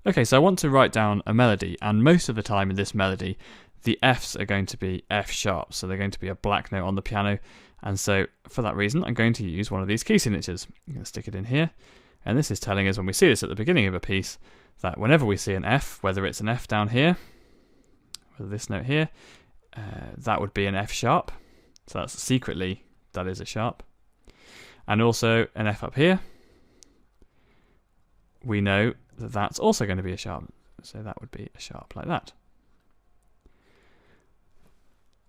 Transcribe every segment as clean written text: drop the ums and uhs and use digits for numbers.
Okay, so I want to write down a melody, and most of the time in this melody, the Fs are going to be F sharp, so they're going to be a black note on the piano, and so for that reason, I'm going to use one of these key signatures. I'm going to stick it in here, and this is telling us when we see this at the beginning of a piece, that whenever we see an F, whether it's an F down here, whether this note here, that would be an F sharp, so that's secretly, that is a sharp, and also an F up here, we know that that's also going to be a sharp, so that would be a sharp like that.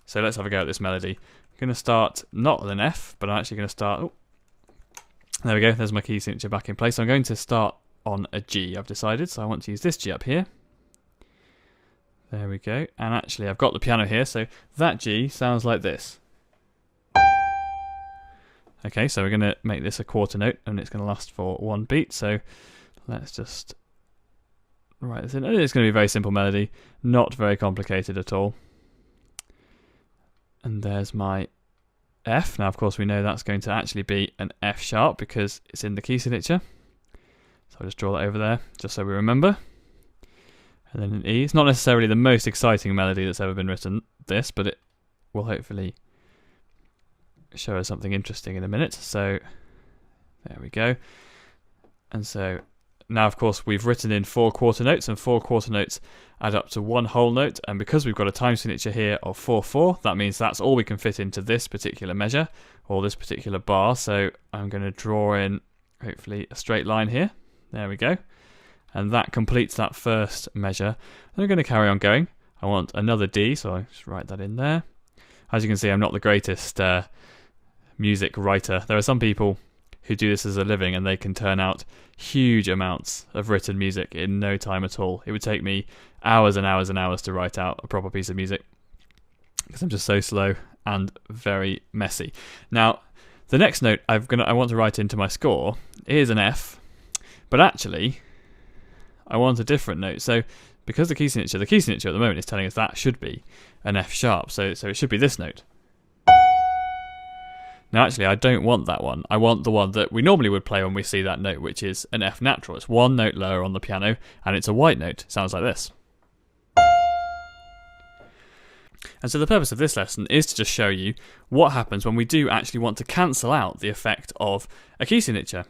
So let's have a go at this melody. I'm going to start not with an F, but I'm actually going to start, oh, there we go, there's my key signature back in place. So I'm going to start on a G, I've decided, so I want to use this G up here. There we go, and actually I've got the piano here, so that G sounds like this. Okay, so we're going to make this a quarter note, and it's going to last for one beat, so let's just write this in. It's going to be a very simple melody, not very complicated at all. And there's my F. Now, of course, we know that's going to actually be an F sharp because it's in the key signature. So I'll just draw that over there, just so we remember. And then an E. It's not necessarily the most exciting melody that's ever been written, this, but it will hopefully show us something interesting in a minute. So there we go. And so now, of course, we've written in 4 quarter notes, and 4 quarter notes add up to 1 whole note. And because we've got a time signature here of 4/4, that means that's all we can fit into this particular measure, or this particular bar. So I'm going to draw in, hopefully, a straight line here. There we go. And that completes that first measure. And I'm going to carry on going. I want another D, so I just write that in there. As you can see, I'm not the greatest music writer. There are some people who do this as a living, and they can turn out huge amounts of written music in no time at all. It would take me hours and hours and hours to write out a proper piece of music because I'm just so slow and very messy. Now, the next note I want to write into my score is an F, but actually I want a different note. So because the key signature at the moment is telling us that should be an F sharp, so it should be this note. Now actually I don't want that one. I want the one that we normally would play when we see that note, which is an F natural. It's 1 note lower on the piano, and it's a white note. It sounds like this. And so the purpose of this lesson is to just show you what happens when we do actually want to cancel out the effect of a key signature.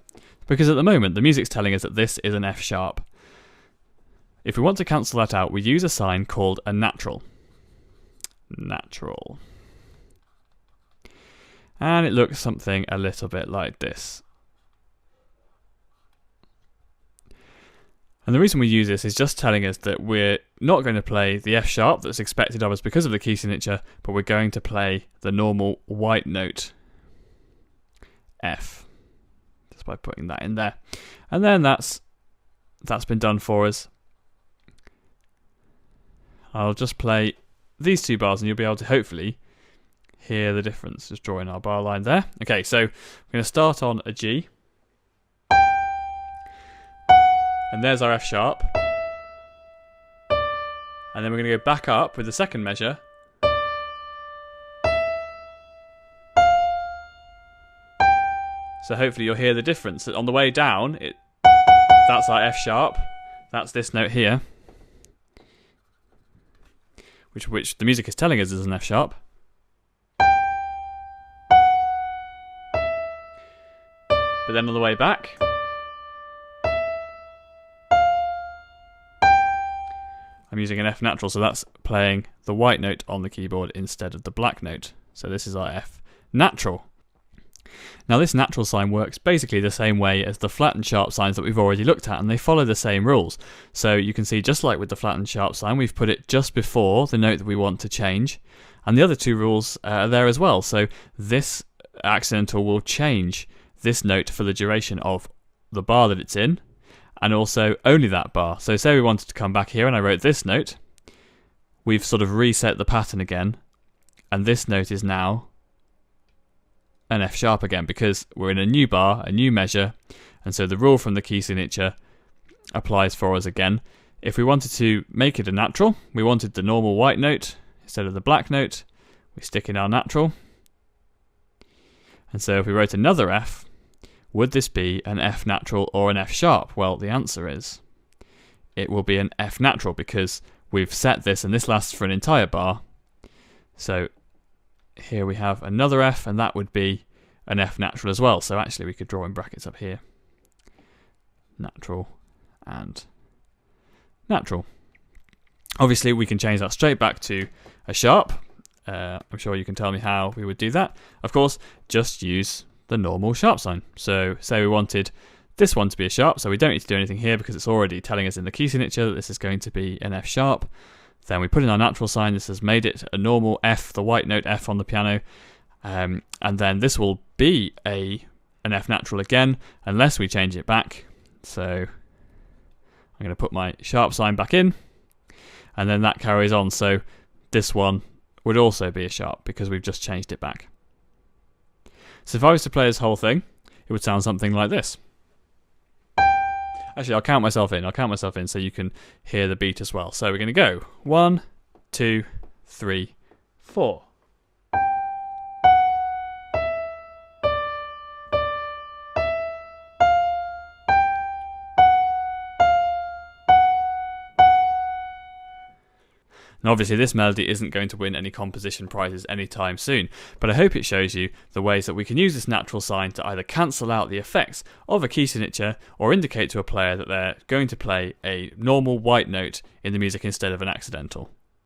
Because at the moment the music's telling us that this is an F sharp. If we want to cancel that out, we use a sign called a natural. Natural. And it looks something a little bit like this. And the reason we use this is just telling us that we're not going to play the F sharp that's expected of us because of the key signature, but we're going to play the normal white note F, just by putting that in there. And then that's been done for us. I'll just play these 2 bars and you'll be able to hopefully hear the difference. Just drawing our bar line there. Okay, so we're going to start on a G. And there's our F sharp. And then we're going to go back up with the second measure. So hopefully you'll hear the difference. On the way down, that's our F sharp. That's this note here, which the music is telling us is an F sharp. But then on the way back, I'm using an F natural, so that's playing the white note on the keyboard instead of the black note. So this is our F natural. Now this natural sign works basically the same way as the flat and sharp signs that we've already looked at, and they follow the same rules. So you can see, just like with the flat and sharp sign, we've put it just before the note that we want to change, and the other 2 rules are there as well. So this accidental will change this note for the duration of the bar that it's in, and also only that bar. So say we wanted to come back here and I wrote this note, we've sort of reset the pattern again, and this note is now an F sharp again because we're in a new bar, a new measure, and so the rule from the key signature applies for us again. If we wanted to make it a natural, we wanted the normal white note instead of the black note, we stick in our natural. And so if we wrote another F, would this be an F natural or an F sharp? Well, the answer is it will be an F natural because we've set this and this lasts for an entire bar. So here we have another F, and that would be an F natural as well. So actually we could draw in brackets up here. Natural and natural. Obviously we can change that straight back to a sharp. I'm sure you can tell me how we would do that. Of course, just use the normal sharp sign. So say we wanted this one to be a sharp, so we don't need to do anything here because it's already telling us in the key signature that this is going to be an F sharp. Then we put in our natural sign. This has made it a normal F, the white note F on the piano. And then this will be an F natural again, unless we change it back. So I'm going to put my sharp sign back in, and then that carries on. So this one would also be a sharp because we've just changed it back. So if I was to play this whole thing, it would sound something like this. Actually, I'll count myself in so you can hear the beat as well. So we're going to go 1, 2, 3, 4. And obviously this melody isn't going to win any composition prizes anytime soon, but I hope it shows you the ways that we can use this natural sign to either cancel out the effects of a key signature or indicate to a player that they're going to play a normal white note in the music instead of an accidental.